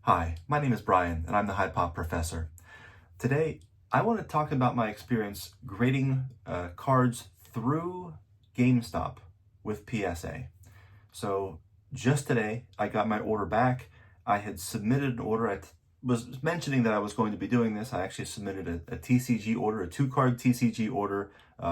Hi, my name is Brian, and I'm the High Pop Professor. Today, I want to talk about my experience grading cards through GameStop with PSA. So, just today, I got my order back. I had submitted an order. Was mentioning that I was going to be doing this. I actually submitted a TCG order, a 2-card TCG order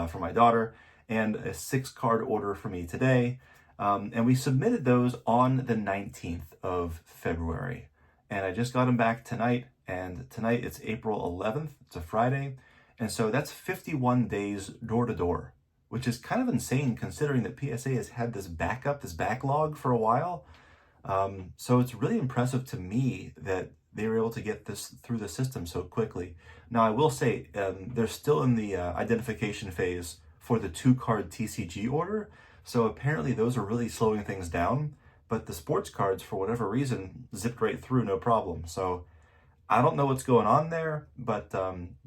for my daughter, and a 6-card order for me today. And we submitted those on the 19th of February. And I just got them back tonight, and tonight it's April 11th, it's a Friday, and so that's 51 days door to door, which is kind of insane considering that PSA has had this backlog for a while. So it's really impressive to me that they were able to get this through the system so quickly. Now, I will say they're still in the identification phase for the 2-card TCG order, so apparently those are really slowing things down. But the sports cards, for whatever reason, zipped right through, no problem. So I don't know what's going on there, but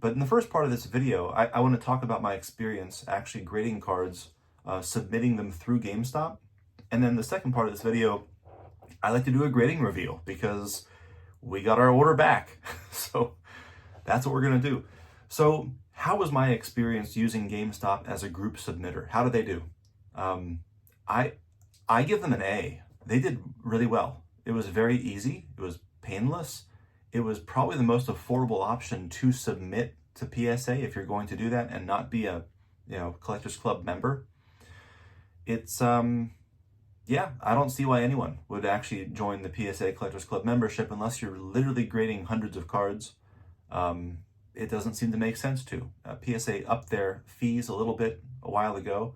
in the first part of this video, I want to talk about my experience actually grading cards, submitting them through GameStop. And then the second part of this video, I like to do a grading reveal because we got our order back. So that's what we're going to do. So how was my experience using GameStop as a group submitter? How did they do? I give them an A. They did really well. It was very easy. It was painless. It was probably the most affordable option to submit to PSA if you're going to do that and not be a, Collectors Club member. It's, yeah, I don't see why anyone would actually join the PSA Collectors Club membership unless you're literally grading hundreds of cards. It doesn't seem to make sense to. PSA upped their fees a little bit a while ago.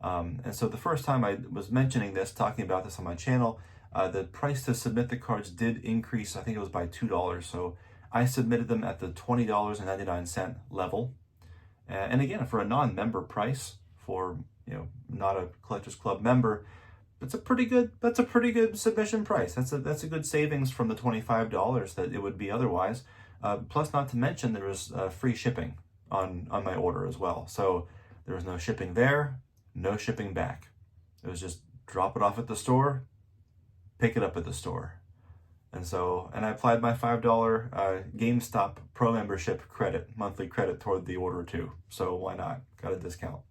And so the first time I was mentioning this, talking about this on my channel, the price to submit the cards did increase. I think it was by $2. So I submitted them at the $20.99 level. And again, for a non-member price, for not a Collectors Club member, that's a pretty good submission price. That's a good savings from the $25 that it would be otherwise. Plus, not to mention there was free shipping on my order as well. So there was no shipping there. No shipping back. It was just drop it off at the store, pick it up at the store. And I applied my $5 GameStop Pro membership monthly credit toward the order too. So why not? Got a discount.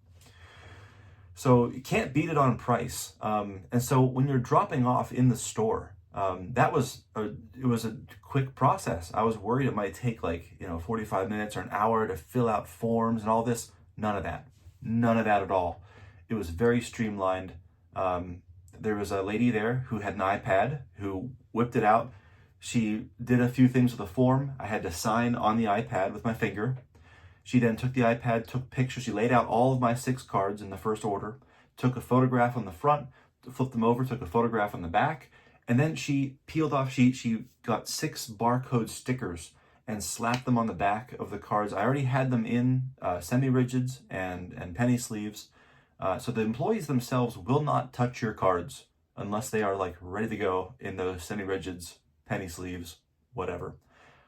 So you can't beat it on price. And so when you're dropping off in the store, it was a quick process. I was worried it might take 45 minutes or an hour to fill out forms and all this. None of that at all. It was very streamlined. There was a lady there who had an iPad who whipped it out. She did a few things with the form. I had to sign on the iPad with my finger. She then took the iPad, took pictures. She laid out all of my 6 cards in the first order, took a photograph on the front, flipped them over, took a photograph on the back, and then she peeled off, she got 6 barcode stickers and slapped them on the back of the cards. I already had them in semi-rigids and penny sleeves. So the employees themselves will not touch your cards unless they are ready to go in those semi-rigids, penny sleeves, whatever.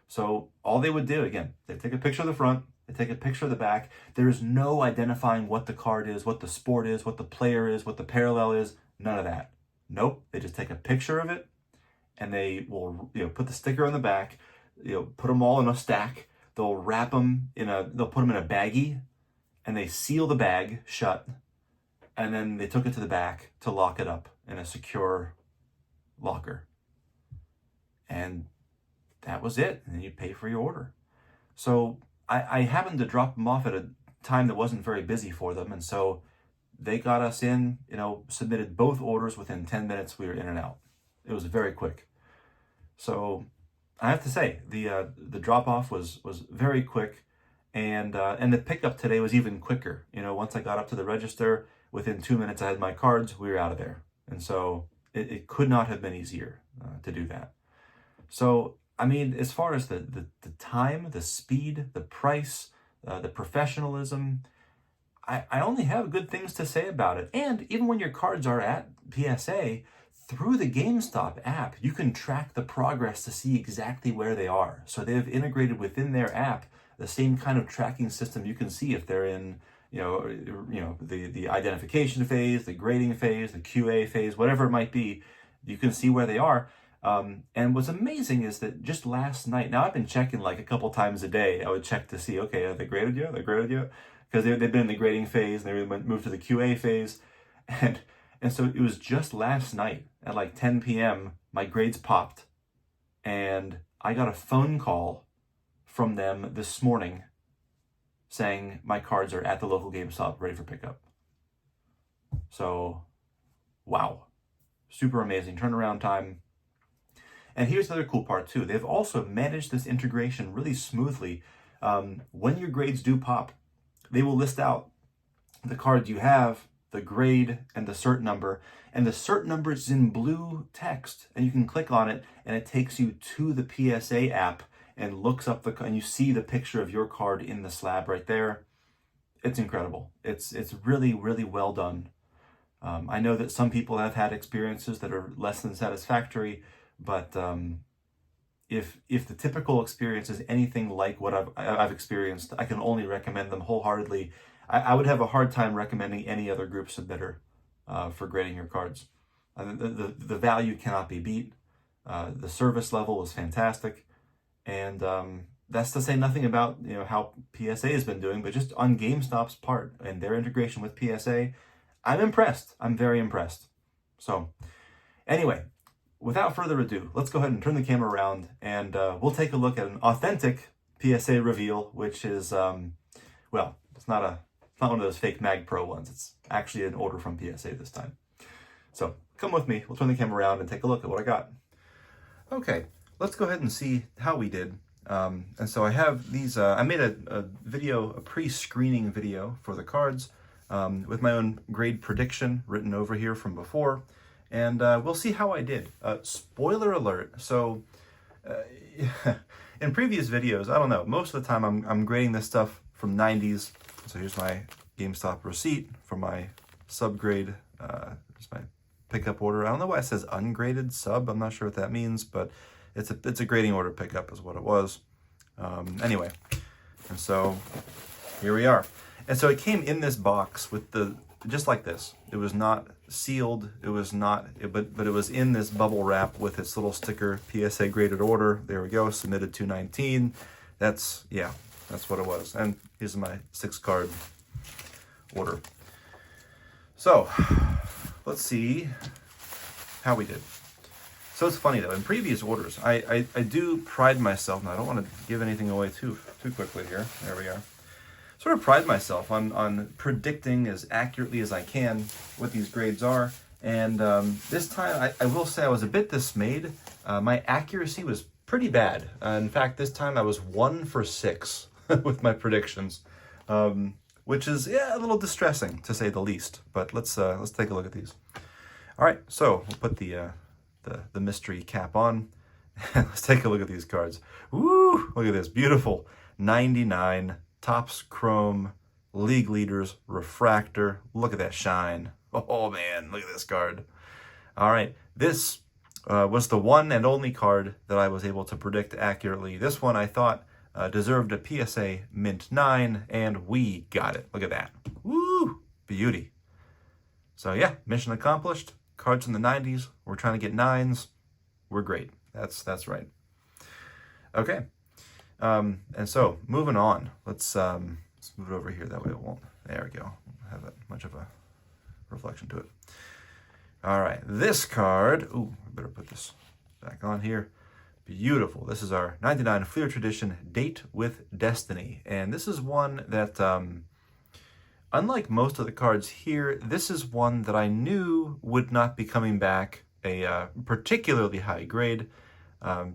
So all they would do, again, they take a picture of the front, they take a picture of the back. There is no identifying what the card is, what the sport is, what the player is, what the parallel is, none of that. Nope, they just take a picture of it and they will put the sticker on the back, put them all in a stack. They'll wrap them they'll put them in a baggie and they seal the bag shut. And then they took it to the back to lock it up in a secure locker. And that was it. And then you pay for your order. So I happened to drop them off at a time that wasn't very busy for them. And so they got us in, submitted both orders within 10 minutes. We were in and out. It was very quick. So I have to say, the drop-off was very quick. And the pickup today was even quicker. Once I got up to the register, within 2 minutes, I had my cards, we were out of there. And so it could not have been easier to do that. So, I mean, as far as the time, the speed, the price, the professionalism, I only have good things to say about it. And even when your cards are at PSA, through the GameStop app, you can track the progress to see exactly where they are. So they've integrated within their app the same kind of tracking system you can see if they're in the identification phase, the grading phase, the QA phase, whatever it might be. You can see where they are. And what's amazing is that just last night, now I've been checking like a couple times a day. I would check to see, okay, have they graded yet? They graded yet? Because they've been in the grading phase, and they moved to the QA phase. And, and so it was just last night at like 10 p.m., my grades popped. And I got a phone call from them this morning saying my cards are at the local GameStop ready for pickup. So, wow. Super amazing turnaround time. And here's the other cool part too. They've also managed this integration really smoothly. When your grades do pop, they will list out the card you have, the grade, and the cert number. And the cert number is in blue text. And you can click on it, and it takes you to the PSA app and looks up and you see the picture of your card in the slab right there. It's incredible. It's really, really well done. I know that some people have had experiences that are less than satisfactory, but if the typical experience is anything like what I've experienced, I can only recommend them wholeheartedly. I would have a hard time recommending any other group submitter for grading your cards. The value cannot be beat. The service level is fantastic, and that's to say nothing about how PSA has been doing, but just on GameStop's part and their integration with PSA, I'm impressed. I'm very impressed. So anyway, without further ado, let's go ahead and turn the camera around, and we'll take a look at an authentic PSA reveal, which is, well, it's not one of those fake Mag Pro ones. It's actually an order from PSA this time. So come with me. We'll turn the camera around and take a look at what I got. Okay, let's go ahead and see how we did. And so I have these, I made a video, a pre-screening video for the cards with my own grade prediction written over here from before. And we'll see how I did. Spoiler alert. So in previous videos, I don't know, most of the time I'm grading this stuff from 90s. So here's my GameStop receipt for my subgrade. Here's my pickup order. I don't know why it says ungraded sub. I'm not sure what that means, but it's a grading order pickup is what it was. Anyway, and so here we are. And so it came in this box with just like this. It was not sealed. It was not, but it was in this bubble wrap with its little sticker, PSA graded order. There we go, submitted 2/19. That's what it was. And here's my 6-card order. So let's see how we did. So it's funny though, in previous orders, I do pride myself, and I don't want to give anything away too quickly here. There we are. Sort of pride myself on predicting as accurately as I can what these grades are. And this time, I will say I was a bit dismayed. My accuracy was pretty bad. In fact, this time I was 1 for 6 with my predictions, which is a little distressing to say the least. But let's take a look at these. All right, so we'll put the mystery cap on. Let's take a look at these cards. Woo! Look at this, beautiful 99. Topps Chrome, League Leaders, Refractor. Look at that shine. Oh man, look at this card. All right, this was the one and only card that I was able to predict accurately. This one I thought deserved a PSA Mint 9, and we got it. Look at that. Woo! Beauty. So yeah, mission accomplished. Cards in the 90s. We're trying to get 9s. We're great. That's right. Okay. And so moving on, let's move it over here. That way it won't, there we go, have that much of a reflection to it. All right, this card, ooh, I better put this back on here. Beautiful. This is our 99 Fleer Tradition Date with Destiny. And this is one that, unlike most of the cards here, this is one that I knew would not be coming back a particularly high grade,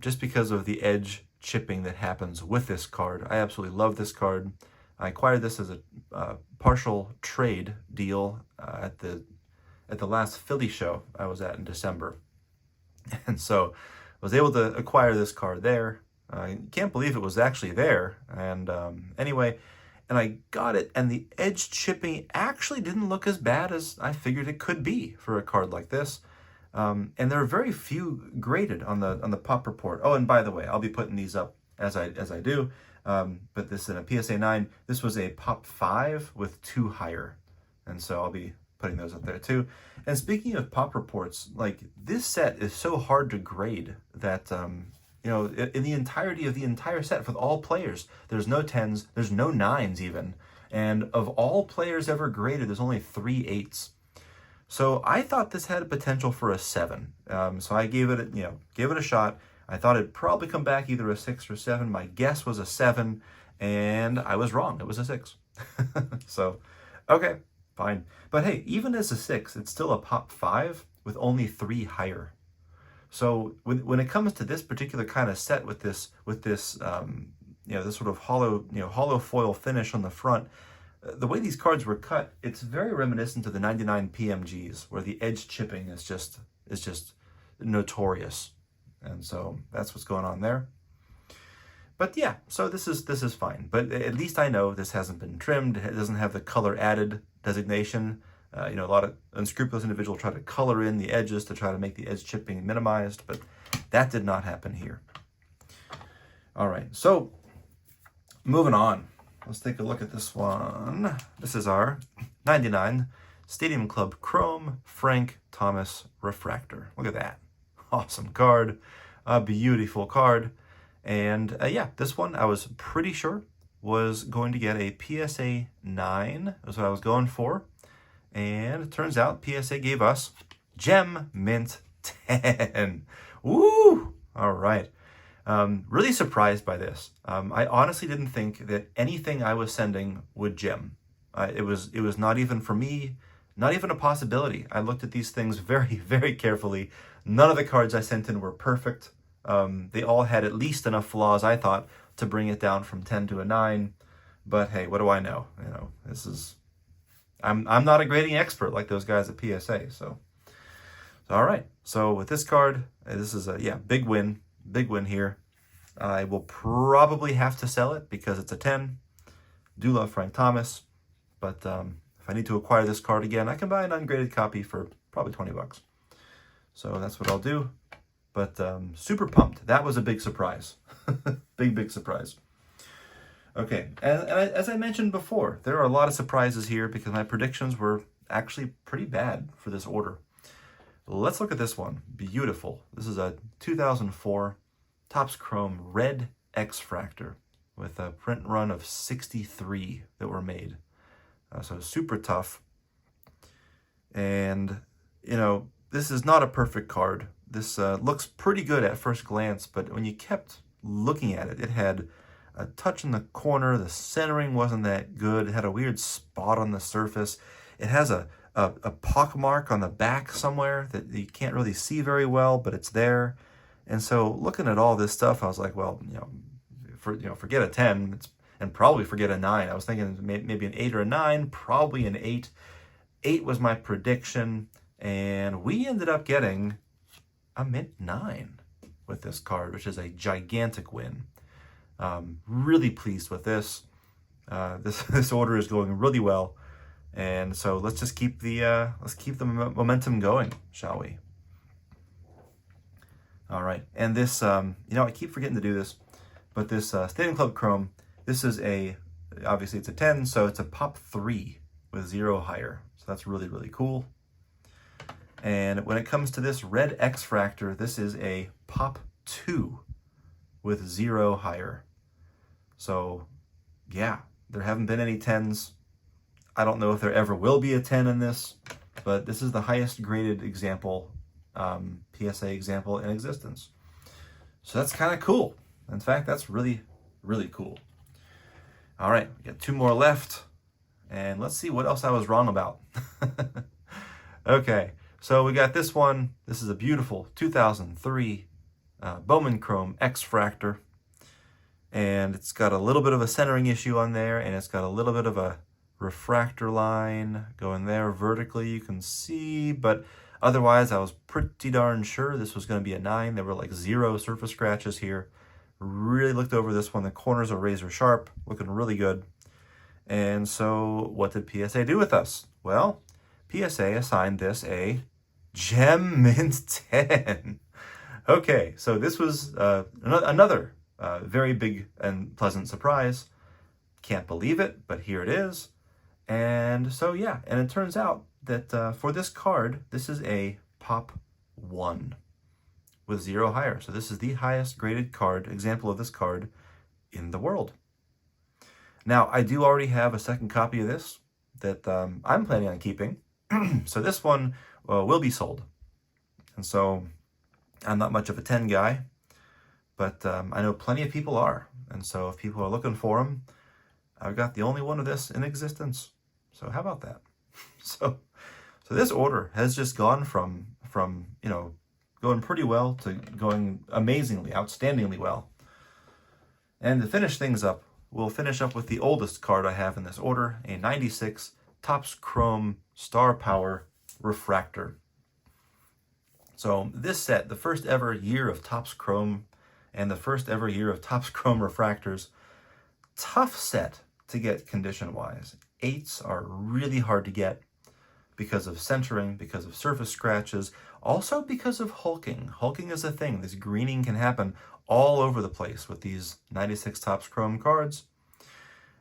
just because of the edge chipping that happens with this card. I absolutely love this card. I acquired this as a partial trade deal at the last Philly show I was at in December. And so I was able to acquire this card there. I can't believe it was actually there. And anyway, and I got it, and the edge chipping actually didn't look as bad as I figured it could be for a card like this. And there are very few graded on the pop report. Oh, and by the way, I'll be putting these up as I do. But this in a PSA 9, this was a pop 5 with 2 higher. And so I'll be putting those up there too. And speaking of pop reports, like this set is so hard to grade that, you know, in the entirety of the entire set for all players, there's no 10s, there's no 9s even. And of all players ever graded, there's only 3 8s. So I thought this had a potential for a 7. So I gave it, gave it a shot. I thought it'd probably come back either a 6 or 7. My guess was a 7, and I was wrong. It was a 6. So, okay, fine. But hey, even as a 6, it's still a pop 5 with only 3 higher. So when it comes to this particular kind of set with this this sort of hollow foil finish on the front, the way these cards were cut, it's very reminiscent of the 99 PMGs, where the edge chipping is just notorious, and so that's what's going on there. But yeah, so this is fine. But at least I know this hasn't been trimmed. It doesn't have the color added designation. A lot of unscrupulous individuals try to color in the edges to try to make the edge chipping minimized, but that did not happen here. All right, so moving on. Let's take a look at this one. This is our 99 Stadium Club Chrome Frank Thomas Refractor. Look at that. Awesome card. A beautiful card. And yeah, this one I was pretty sure was going to get a PSA 9. That's what I was going for. And it turns out PSA gave us Gem Mint 10. Woo! All right. Really surprised by this. I honestly didn't think that anything I was sending would gem. It was not even for me, not even a possibility. I looked at these things very, very carefully. None of the cards I sent in were perfect. They all had at least enough flaws, I thought, to bring it down from 10 to a 9. But hey, what do I know? This is... I'm not a grading expert like those guys at PSA. So all right. So with this card, this is a big win here. I will probably have to sell it because it's a 10. Do love Frank Thomas, but if I need to acquire this card again, I can buy an ungraded copy for probably $20. So that's what I'll do. But super pumped. That was a big surprise. Big surprise. Okay, and as I mentioned before, there are a lot of surprises here because my predictions were actually pretty bad for this order. Let's look at this one. Beautiful. This is a 2004 Topps Chrome Red X-Fractor with a print run of 63 that were made. So super tough. And, this is not a perfect card. This looks pretty good at first glance, but when you kept looking at it, it had a touch in the corner. The centering wasn't that good. It had a weird spot on the surface. It has a pock mark on the back somewhere that you can't really see very well, but it's there. And so looking at all this stuff, I was like, well, forget a 10 and probably forget a 9. I was thinking maybe an 8 or a 9, probably an 8. 8 was my prediction, and we ended up getting a mint 9 with this card, which is a gigantic win. Really pleased with this. This order is going really well, and so let's just keep the momentum going, shall we? All right, and this I keep forgetting to do this, but this Stadium Club Chrome, this is obviously it's a 10, so it's a pop 3 with 0 higher, so that's really cool. And when it comes to this Red X-Fractor, this is a pop 2 with 0 higher. So, yeah, there haven't been any 10s. I don't know if there ever will be a 10 in this, but this is the highest graded example, PSA example in existence. So that's kind of cool. In fact, that's really cool. All right, we got 2 more left, and let's see what else I was wrong about. Okay, so we got this one. This is a beautiful 2003 Bowman Chrome X-Fractor. And it's got a little bit of a centering issue on there, and it's got a little bit of a refractor line going there vertically, you can see, but otherwise I was pretty darn sure this was going to be a 9. There were like 0 surface scratches here. Really looked over this one. The corners are razor sharp, looking really good. And so what did PSA do with us? Well, PSA assigned this a Gem Mint 10. Okay, so this was another very big and pleasant surprise. Can't believe it, but here it is. And so, yeah, and it turns out that for this card, this is a Pop 1 with 0 higher. So this is the highest graded card, example of this card in the world. Now, I do already have a second copy of this that I'm planning on keeping. So this one will be sold. And so I'm not much of a 10 guy, but I know plenty of people are. And so if people are looking for them, I've got the only one of this in existence. So how about that? So this order has just gone from going pretty well to going amazingly, outstandingly well. And to finish things up, we'll finish up with the oldest card I have in this order, a 96 Topps Chrome Star Power Refractor. So this set, the first ever year of Topps Chrome and the first ever year of Topps Chrome Refractors, tough set to get condition-wise. 8s are really hard to get because of centering, because of surface scratches, also because of hulking. Hulking is a thing. This greening can happen all over the place with these 96 Topps Chrome cards.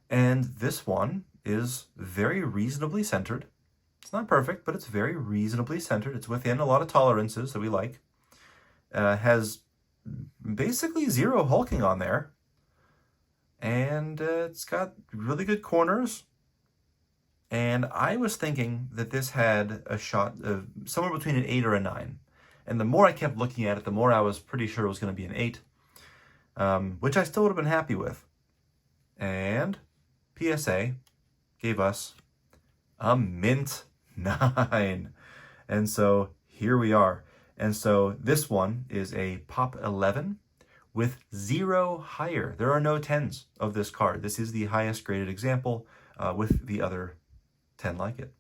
And this one is very reasonably centered. It's not perfect, but it's very reasonably centered. It's within a lot of tolerances that we like. Has basically 0 hulking on there. And it's got really good corners. And I was thinking that this had a shot of somewhere between an 8 or a 9. And the more I kept looking at it, the more I was pretty sure it was going to be an 8, which I still would have been happy with. And PSA gave us a mint 9. And so here we are. And so this one is a Pop 11 with 0 higher. There are no 10s of this card. This is the highest graded example with the other 10 like it.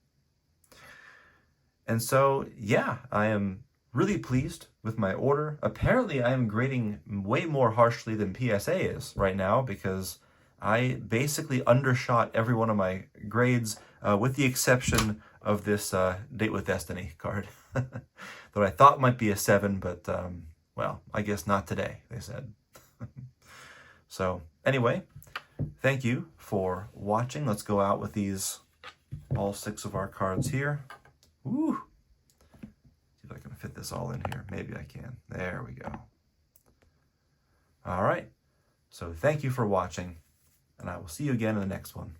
And so, yeah, I am really pleased with my order. Apparently, I am grading way more harshly than PSA is right now because I basically undershot every one of my grades with the exception of this Date with Destiny card that I thought might be a 7, but, well, I guess not today, they said. So, anyway, thank you for watching. Let's go out with these, all 6 of our cards here. Woo! See if I can fit this all in here. Maybe I can. There we go. All right. So thank you for watching, and I will see you again in the next one.